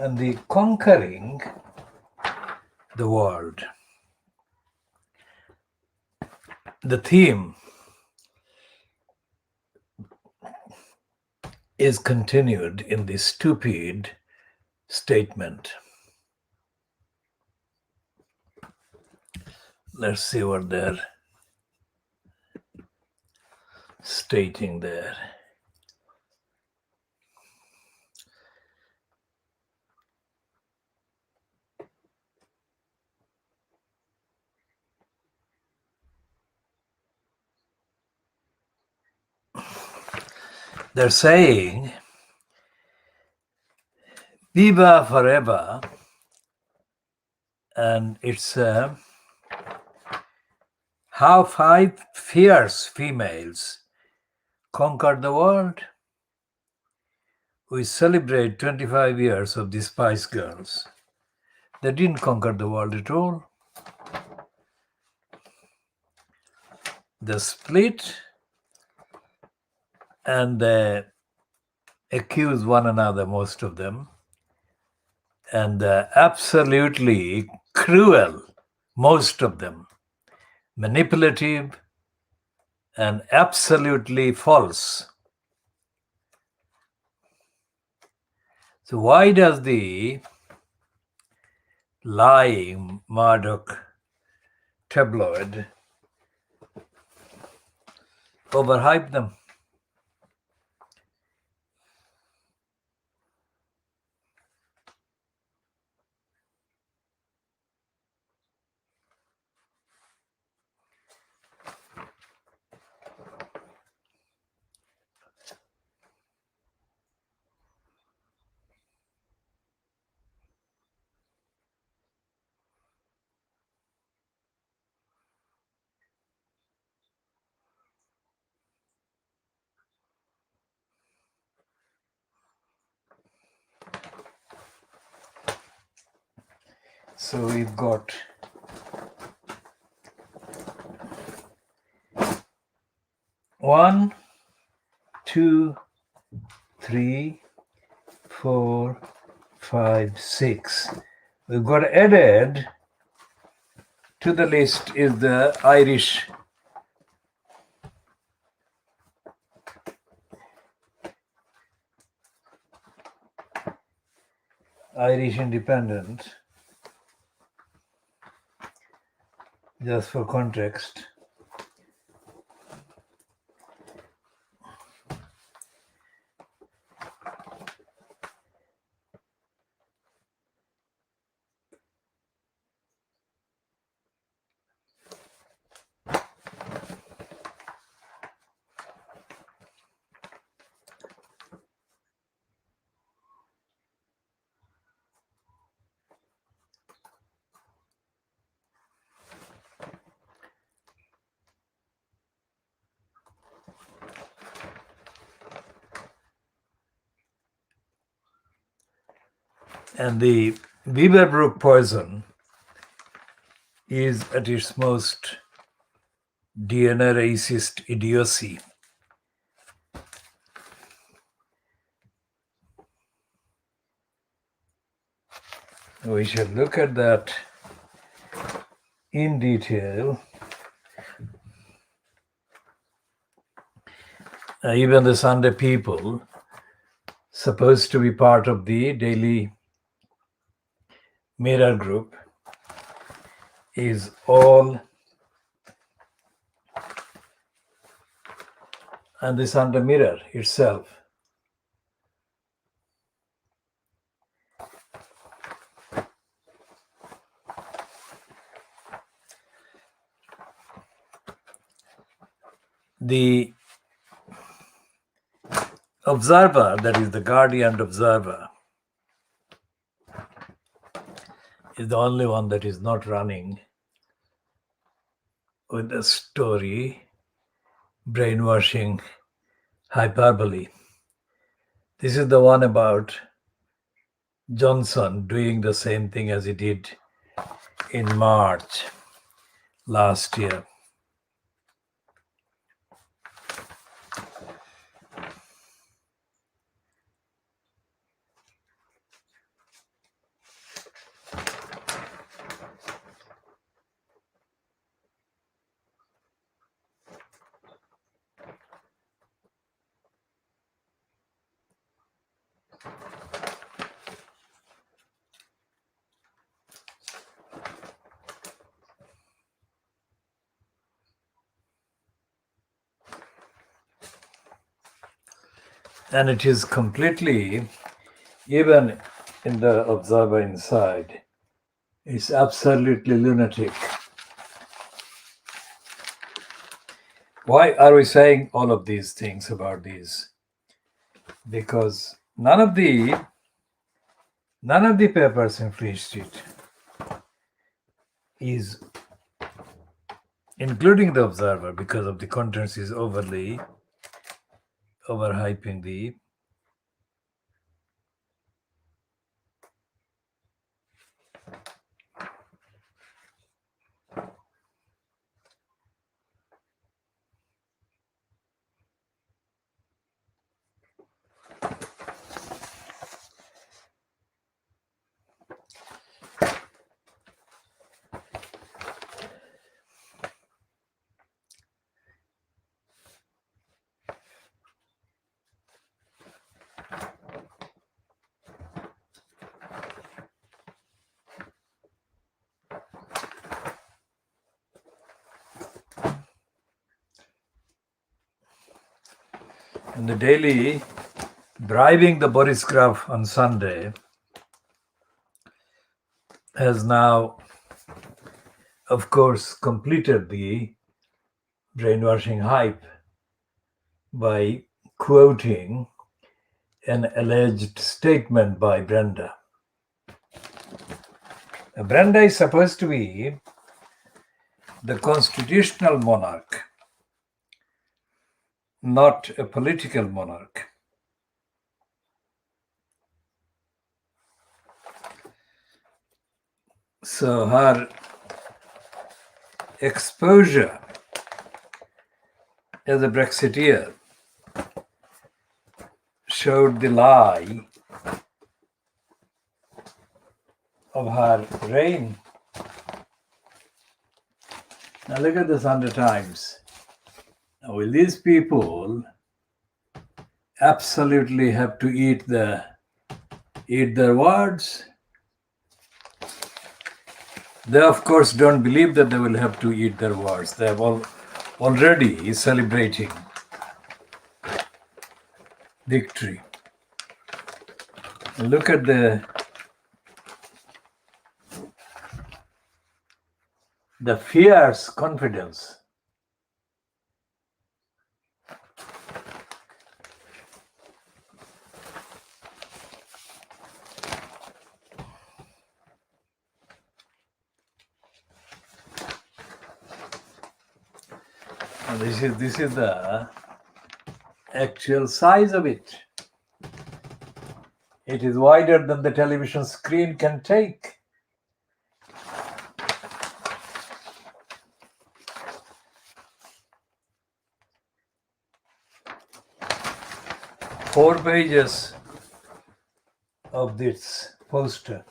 and the conquering the world. The theme is continued in the stupid statement. Let's see what they're stating there. They're saying, Viva forever, and it's how 5 fierce females conquered the world. We celebrate 25 years of the Spice Girls. They didn't conquer the world at all. They split and they accuse one another, most of them, and absolutely cruel, most of them, manipulative, and absolutely false. So why does the lying Murdoch tabloid overhype them? So we've got one, two, three, 4, 5, 6. We've got added to the list is the Irish Independent, just for context. And the Beaverbrook poison is at its most DNA racist idiocy. We shall look at that in detail. Even the Sunday People, supposed to be part of the Daily Mirror group, is all, and the Sunday Mirror itself. The Observer, that is the Guardian Observer, is the only one that is not running with the story brainwashing hyperbole. This is the one about Johnson doing the same thing as he did in March last year. And it is completely, even in the observer inside, is absolutely lunatic. Why are we saying all of these things about these? Because none of the papers in Free Street is, including the Observer, because of the contents is overhyping the. And the Daily, bribing the Boris Graf on Sunday, has now, of course, completed the brainwashing hype by quoting an alleged statement by Brenda. Brenda is supposed to be the constitutional monarch, not a political monarch. So her exposure as a Brexiteer showed the lie of her reign. Now look at the Sunday Times. Now will these people absolutely have to eat their words? They of course don't believe that they will have to eat their words. They have already celebrating victory. Look at the fierce confidence. And this is the actual size of it. It is wider than the television screen can take. Four pages of this poster.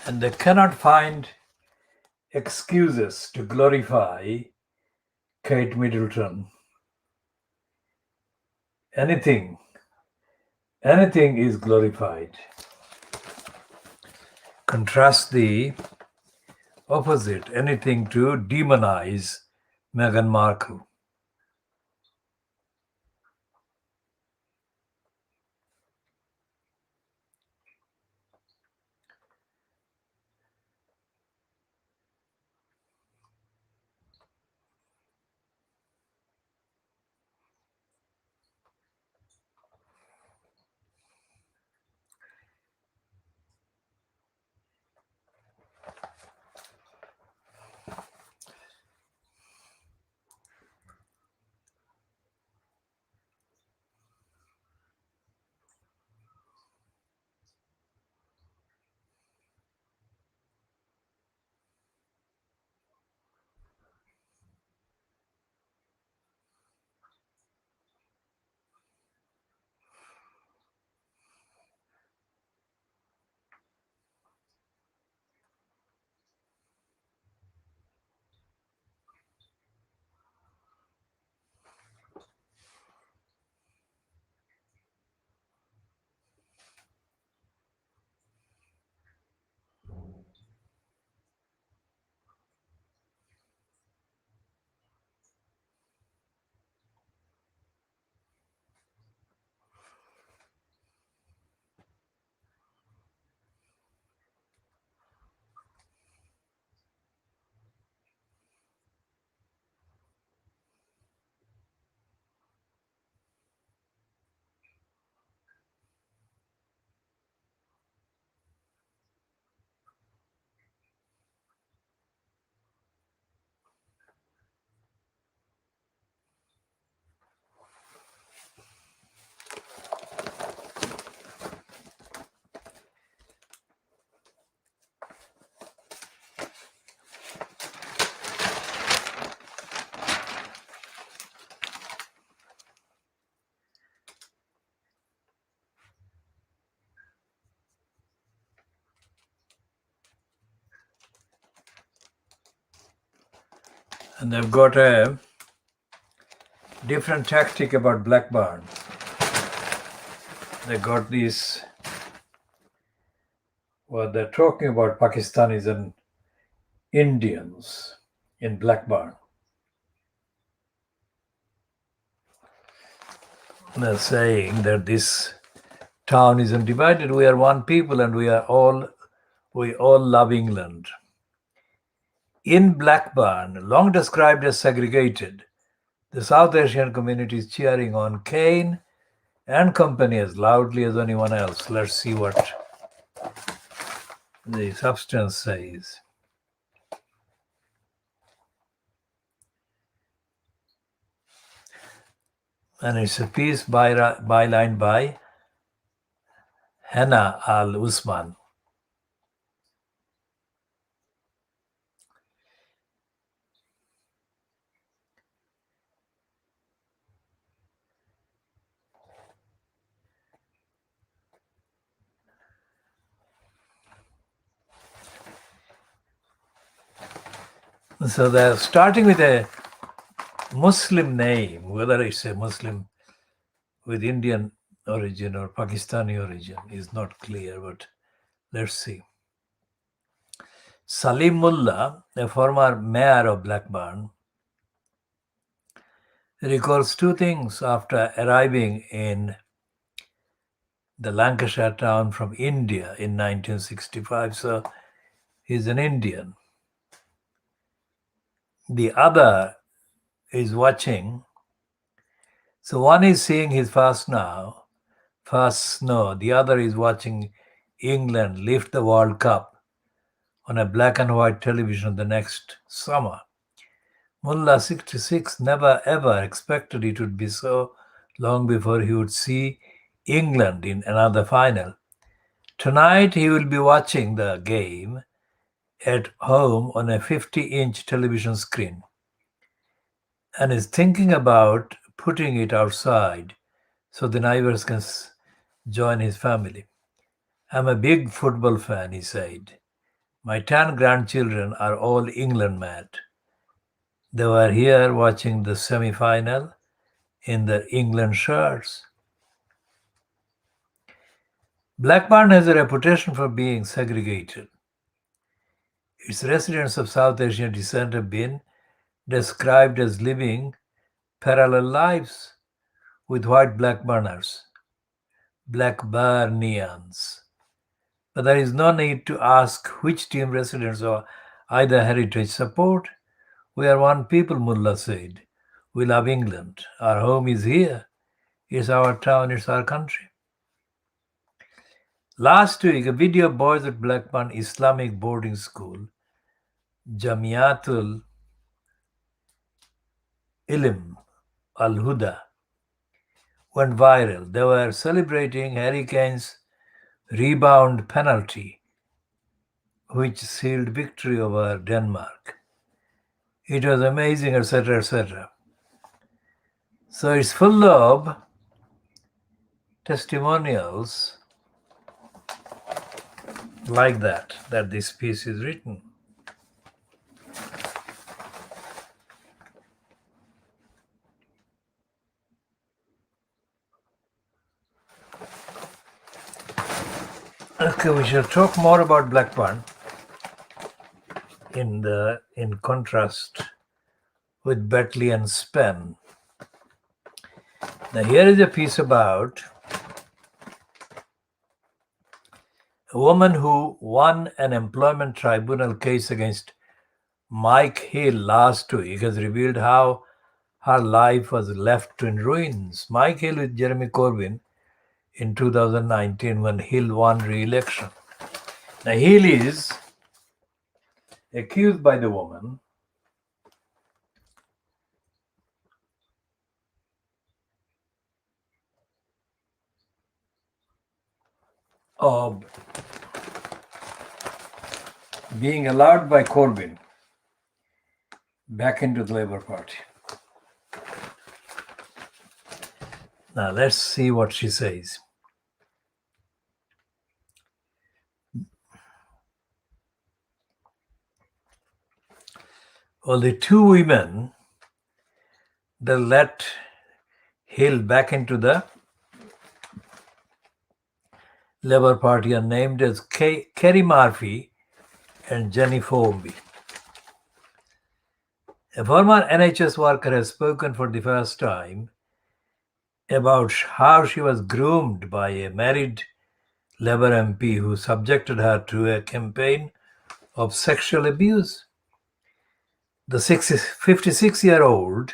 And they cannot find excuses to glorify Kate Middleton. Anything is glorified. Contrast the opposite, anything to demonize Meghan Markle. And they've got a different tactic about Blackburn. They got these, well, they're talking about Pakistanis and Indians in Blackburn. They're saying that this town isn't divided. We are one people and we all love England. In Blackburn, long described as segregated, the South Asian community is cheering on Kane and company as loudly as anyone else. Let's see what the substance says. And it's a piece bylined by Hannah Al-Usman. So they're starting with a Muslim name, whether it's a Muslim with Indian origin or Pakistani origin is not clear, but let's see. Salim Mullah, a former mayor of Blackburn, recalls two things after arriving in the Lancashire town from India in 1965. So he's an Indian. The other is watching. So one is seeing his first snow. The other is watching England lift the World Cup on a black and white television the next summer. Mullah 66 never ever expected it would be so long before he would see England in another final. Tonight he will be watching the game at home on a 50-inch television screen and is thinking about putting it outside so the neighbors can join his family. I'm a big football fan, he said. My 10 grandchildren are all England mad. They were here watching the semi-final in their England shirts. Blackburn has a reputation for being segregated. Its residents of South Asian descent have been described as living parallel lives with white Blackburners, Blackburnians. But there is no need to ask which team residents or either heritage support. We are one people, Mullah said. We love England. Our home is here. It's our town, it's our country. Last week, a video of boys at Blackburn Islamic boarding school, Jamiatul Ilm Al-Huda, went viral. They were celebrating Harry Kane's rebound penalty, which sealed victory over Denmark. It was amazing, etc., etc. So it's full of testimonials like that this piece is written. Okay, we shall talk more about Blackburn in contrast with Betley and Spen. Now here is a piece about a woman who won an employment tribunal case against Mike Hill last week has revealed how her life was left in ruins. Mike Hill with Jeremy Corbyn in 2019 when Hill won re-election. Now Hill is accused by the woman of being allowed by Corbyn back into the Labour Party. Now let's see what she says. Well, the two women that let Hill back into the Labour Party are named as Kerry Murphy and Jenny Formby. A former NHS worker has spoken for the first time about how she was groomed by a married Labour MP who subjected her to a campaign of sexual abuse. The 56-year-old,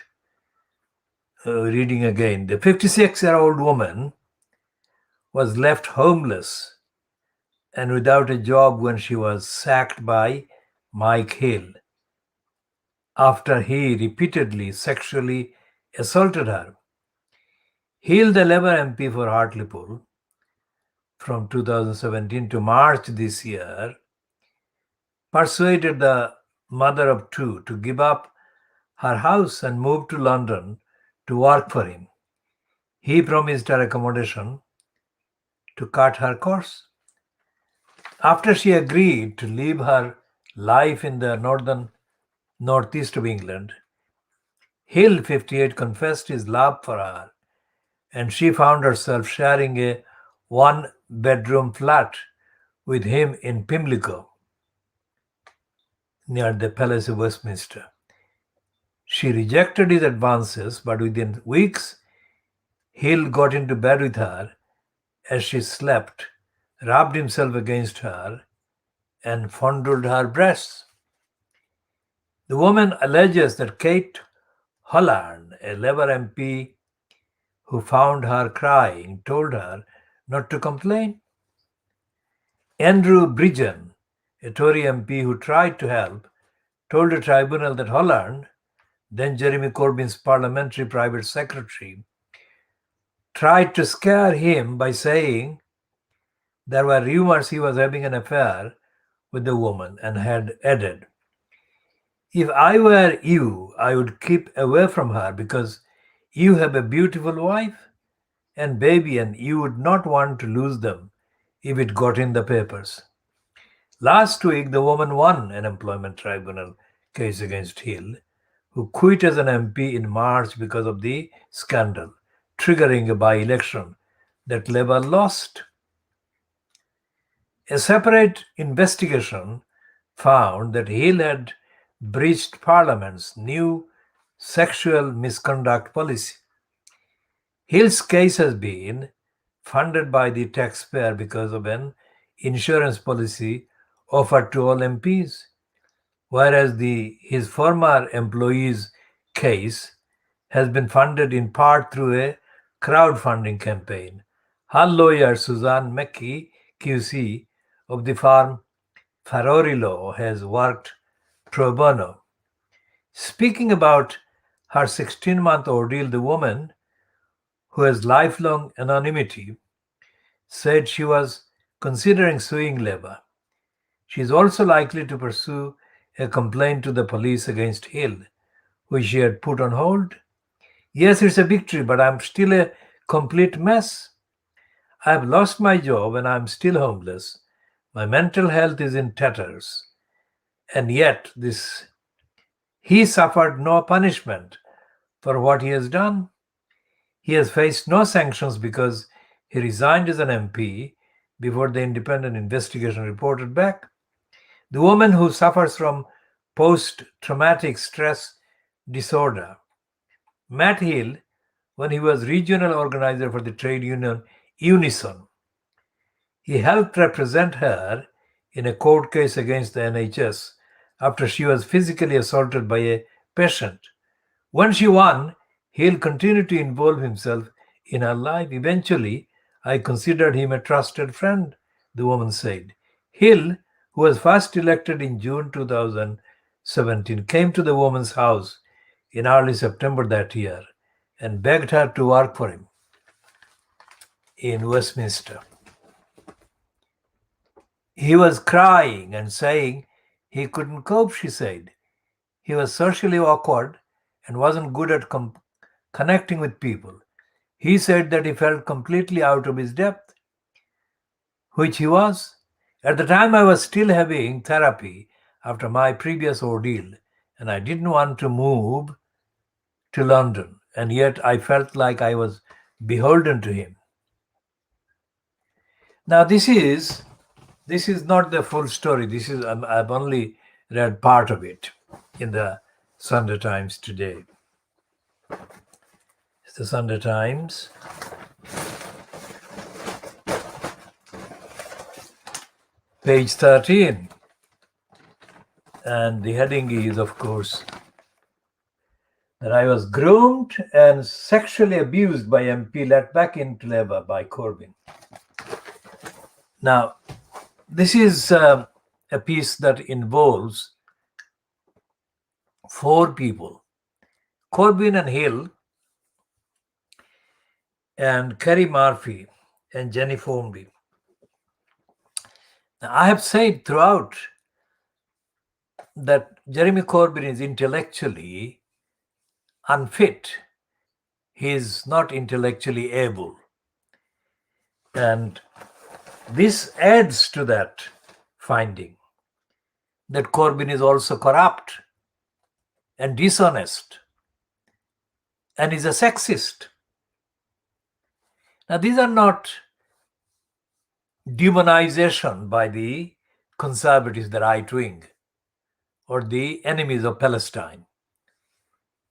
reading again, the 56-year-old woman was left homeless and without a job when she was sacked by Mike Hill after he repeatedly sexually assaulted her. Hill, the Labour MP for Hartlepool, from 2017 to March this year, persuaded the mother of two to give up her house and move to London to work for him. He promised her accommodation to cut her costs. After she agreed to leave her life in the northeast of England, Hill, 58, confessed his love for her, and she found herself sharing a one-bedroom flat with him in Pimlico, near the Palace of Westminster. She rejected his advances, but within weeks, Hill got into bed with her as she slept, rubbed himself against her, and fondled her breasts. The woman alleges that Kate Holland, a Labour MP who found her crying, told her not to complain. Andrew Bridgen, a Tory MP who tried to help, told the tribunal that Holland, then Jeremy Corbyn's parliamentary private secretary, tried to scare him by saying there were rumors he was having an affair with the woman, and had added, "If I were you, I would keep away from her because you have a beautiful wife and baby and you would not want to lose them if it got in the papers." Last week, the woman won an employment tribunal case against Hill, who quit as an MP in March because of the scandal, triggering a by-election that Labour lost. A separate investigation found that Hill had breached Parliament's new sexual misconduct policy. Hill's case has been funded by the taxpayer because of an insurance policy offered to all MPs, whereas his former employee's case has been funded in part through a crowdfunding campaign. Her lawyer, Suzanne Mackey, QC, of the firm Farori Law, has worked pro bono. Speaking about her 16-month ordeal, the woman, who has lifelong anonymity, said she was considering suing Labour. She is also likely to pursue a complaint to the police against Hill, which she had put on hold. "Yes, it's a victory, but I'm still a complete mess. I have lost my job and I'm still homeless. My mental health is in tatters. And yet he suffered no punishment for what he has done. He has faced no sanctions because he resigned as an MP before the independent investigation reported back." The woman, who suffers from post-traumatic stress disorder, met Hill when he was regional organizer for the trade union Unison. He helped represent her in a court case against the NHS after she was physically assaulted by a patient. When she won, Hill continued to involve himself in her life. "Eventually, I considered him a trusted friend," the woman said. Hill, who was first elected in June 2017, came to the woman's house in early September that year and begged her to work for him in Westminster. He was crying and saying he couldn't cope, she said. He was socially awkward and wasn't good at connecting with people. He said that he felt completely out of his depth, which he was. "At the time, I was still having therapy after my previous ordeal, and I didn't want to move to London, and yet I felt like I was beholden to him. Now, this is not the full story. This is I've only read part of it in the Sunday Times today. It's the Sunday Times. Page 13. And the heading is, of course, that I was groomed and sexually abused by MP let back into Labour by Corbyn. Now, this is a piece that involves 4 people: Corbyn and Hill, and Kerry Murphy, and Jenny Formby. Now, I have said throughout that Jeremy Corbyn is intellectually unfit. He is not intellectually able. And this adds to that finding that Corbyn is also corrupt and dishonest and is a sexist. Now, these are not demonization by the conservatives, the right wing, or the enemies of Palestine.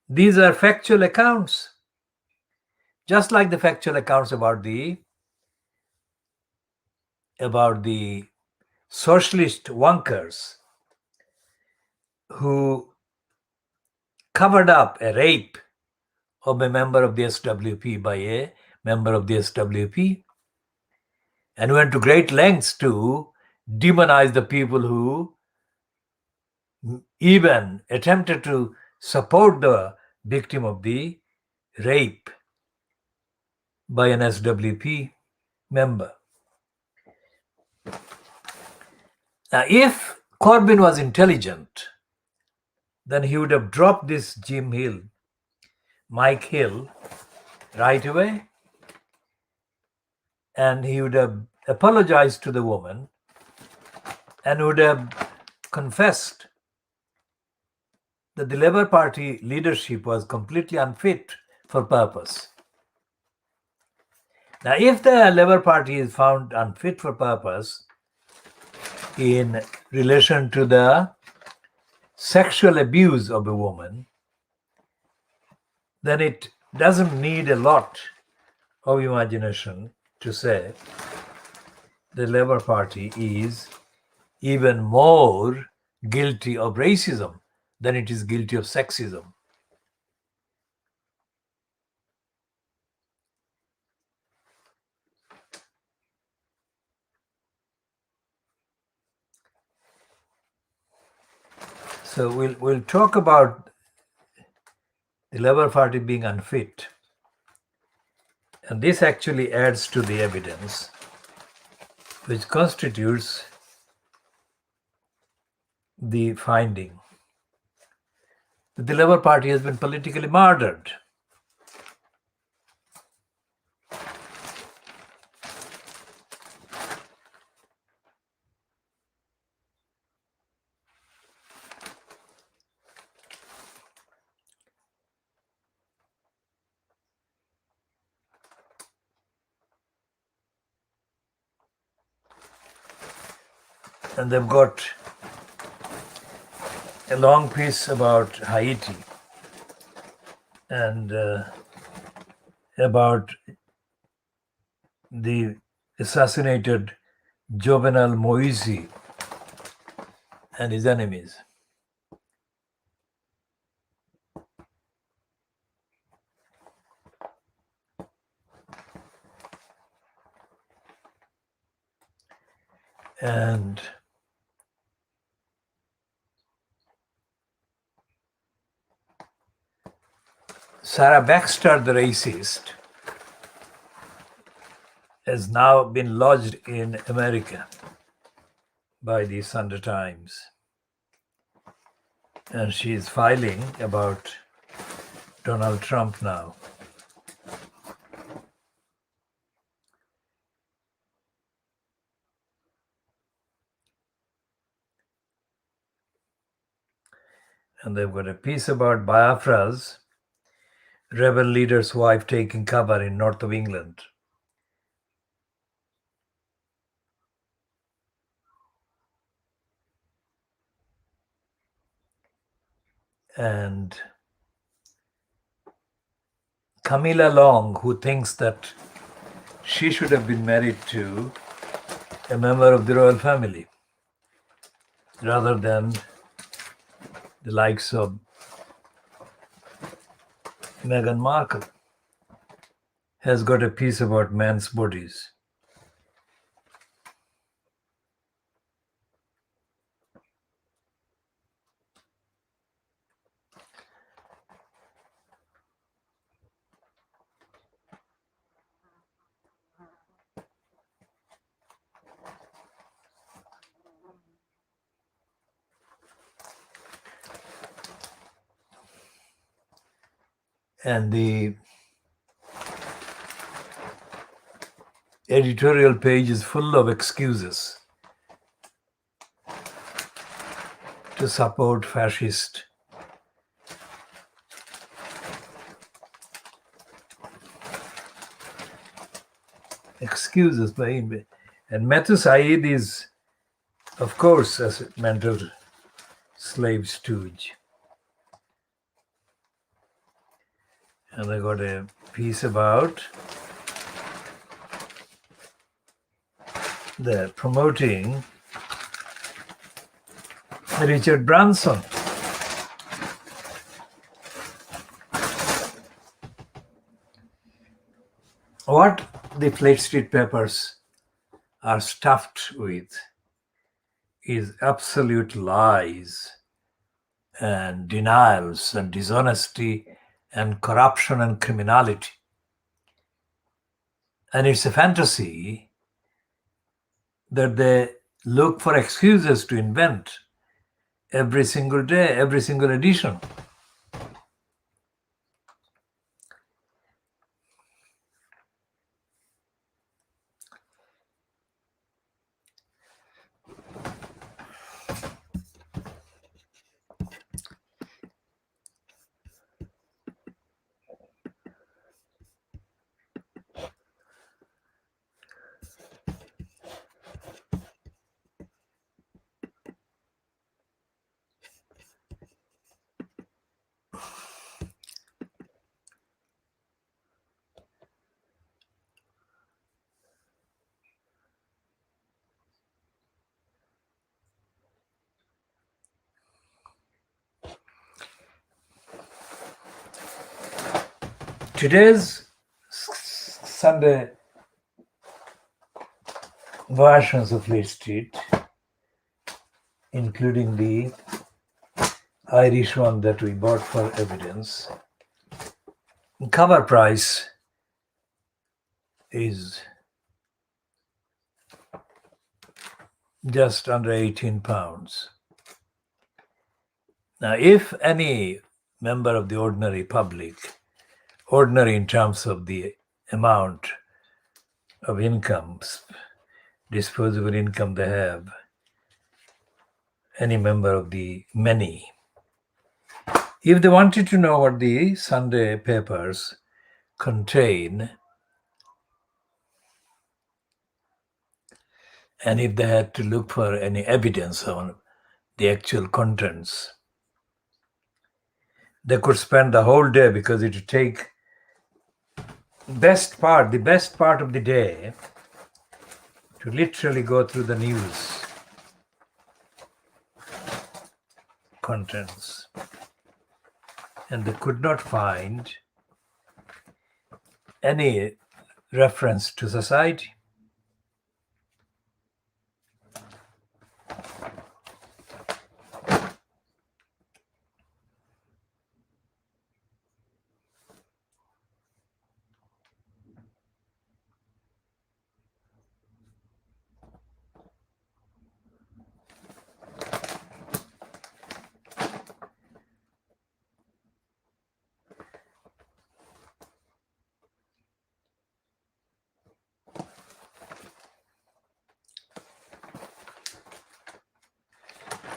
These are factual accounts, just like the factual accounts about the socialist wonkers who covered up a rape of a member of the SWP by a member of the SWP, and went to great lengths to demonize the people who even attempted to support the victim of the rape by an SWP member. Now, if Corbyn was intelligent, then he would have dropped this Mike Hill, right away, and he would have apologized to the woman and would have confessed that the Labour Party leadership was completely unfit for purpose. Now, if the Labour Party is found unfit for purpose in relation to the sexual abuse of a woman, then it doesn't need a lot of imagination to say the Labour Party is even more guilty of racism than it is guilty of sexism. So we'll talk about the Labour Party being unfit. And this actually adds to the evidence which constitutes the finding that the Labour Party has been politically murdered. And they've got a long piece about Haiti and about the assassinated Jovenel Moise and his enemies. And Sarah Baxter, the racist, has now been lodged in America by the Sunday Times. And she is filing about Donald Trump now. And they've got a piece about Biafra's rebel leader's wife taking cover in north of England. And Camilla Long, who thinks that she should have been married to a member of the royal family rather than the likes of Meghan Markle, has got a piece about men's bodies. And the editorial page is full of excuses to support fascist excuses by him. And Matthew Said is, of course, a mental slave stooge. And I got a piece about the promoting Richard Branson. What the Fleet Street papers are stuffed with is absolute lies and denials and dishonesty and corruption and criminality. And it's a fantasy that they look for excuses to invent every single day, every single edition. Today's Sunday versions of Fleet Street, including the Irish one that we bought for evidence, cover price is just under £18. Now, if any member of the ordinary public, ordinary in terms of the amount of income, disposable income they have, any member of the many, if they wanted to know what the Sunday papers contain, and if they had to look for any evidence on the actual contents, they could spend the whole day, because it would take the best part of the day to literally go through the news contents. And they could not find any reference to society.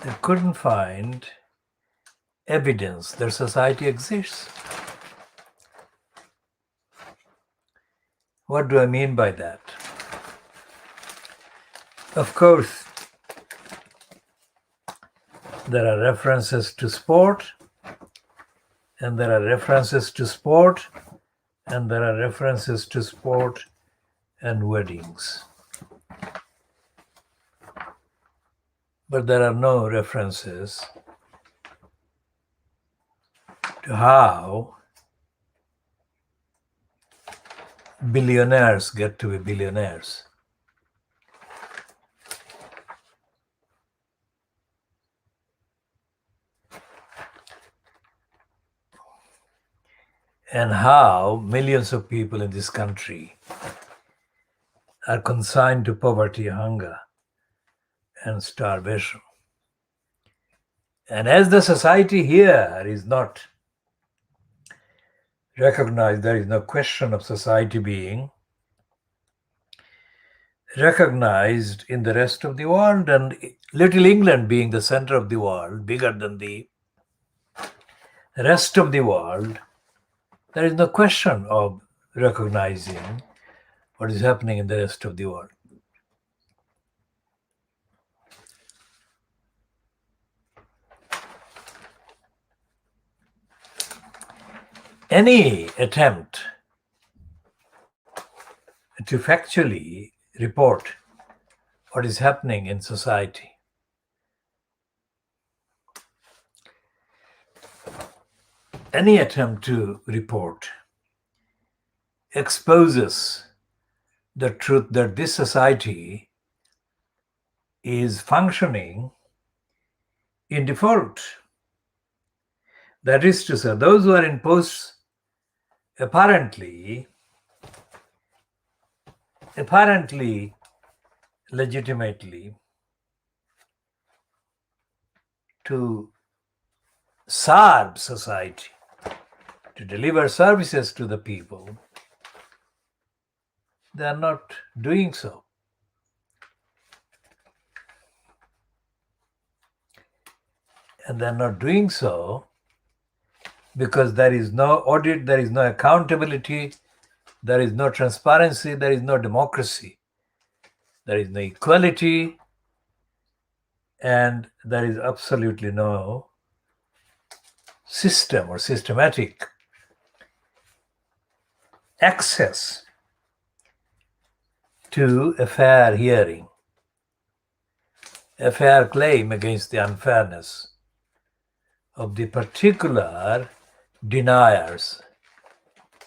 They couldn't find evidence that society exists. What do I mean by that? Of course, there are references to sport, and there are references to sport, and there are references to sport and weddings. But there are no references to how billionaires get to be billionaires. And how millions of people in this country are consigned to poverty, hunger, and starvation. And as the society here is not recognized, there is no question of society being recognized in the rest of the world, and little England being the center of the world, bigger than the rest of the world, there is no question of recognizing what is happening in the rest of the world. Any attempt to factually report what is happening in society any attempt to report exposes the truth that this society is functioning in default. That is to say, those who are in posts apparently legitimately to serve society, to deliver services to the people, they are not doing so. And they are not doing so because there is no audit, there is no accountability, there is no transparency, there is no democracy, there is no equality, and there is absolutely no system or systematic access to a fair hearing, a fair claim against the unfairness of the particular deniers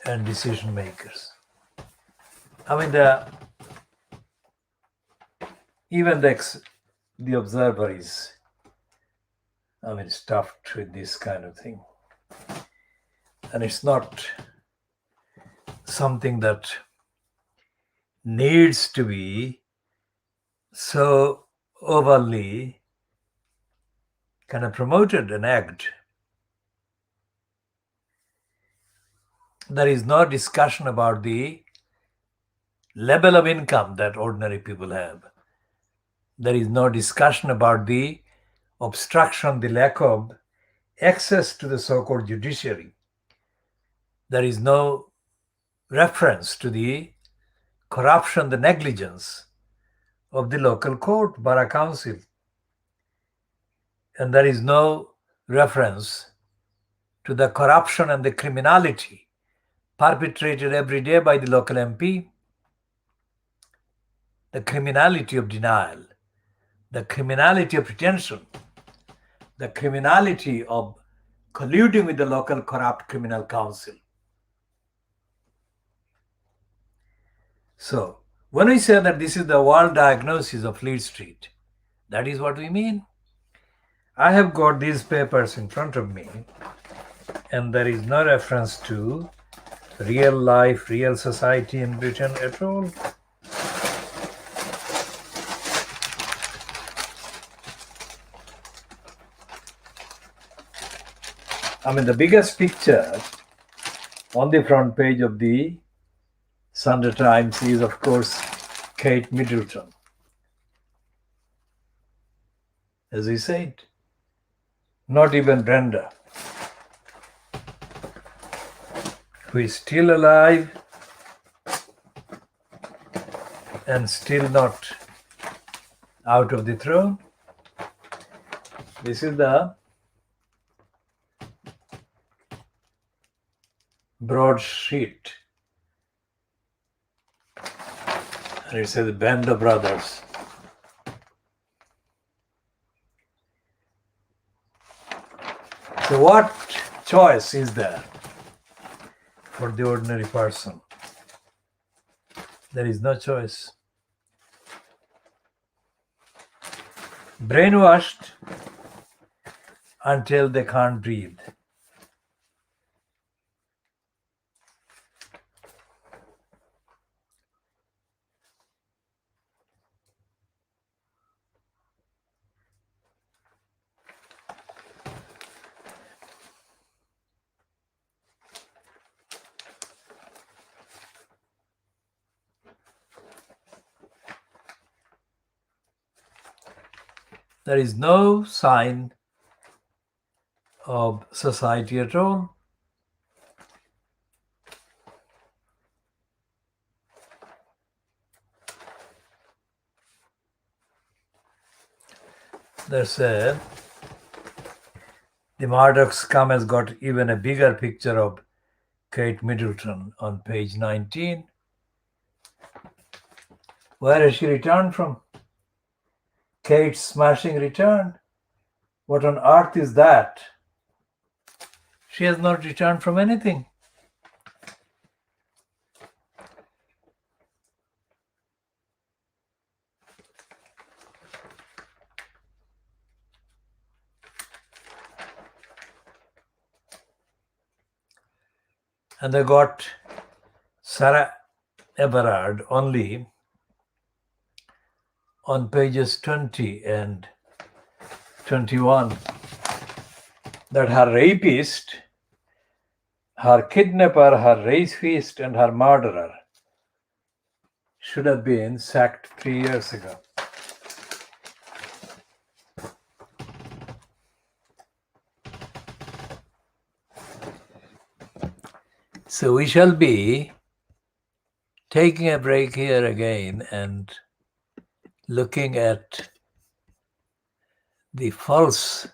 and decision makers. I mean, even the observer is, stuffed with this kind of thing. And it's not something that needs to be so overly kind of promoted and egged. There is no discussion about the level of income that ordinary people have. There is no discussion about the obstruction, the lack of access to the so-called judiciary. There is no reference to the corruption, the negligence of the local court, borough council. And there is no reference to the corruption and the criminality perpetrated every day by the local MP, the criminality of denial, the criminality of pretension, the criminality of colluding with the local corrupt criminal council. So, when we say that this is the world diagnosis of Fleet Street, that is what we mean. I have got these papers in front of me, and there is no reference to real life, real society in Britain at all. The biggest picture on the front page of the Sunday Times is, of course, Kate Middleton. As he said, not even Brenda. who is still alive and still not out of the throne. This is the broadsheet. And it says Band of Brothers. So what choice is there for the ordinary person? There is no choice. Brainwashed until they can't breathe. There is no sign of society at all. They said the Murdoch scum has got even a bigger picture of Kate Middleton on page 19. Where has she returned from? Kate's smashing return? What on earth is that? She has not returned from anything. And they got Sarah Everard only on pages 20 and 21, that her rapist, her kidnapper, her rapist, and her murderer should have been sacked 3 years ago. So we shall be taking a break here again and looking at the false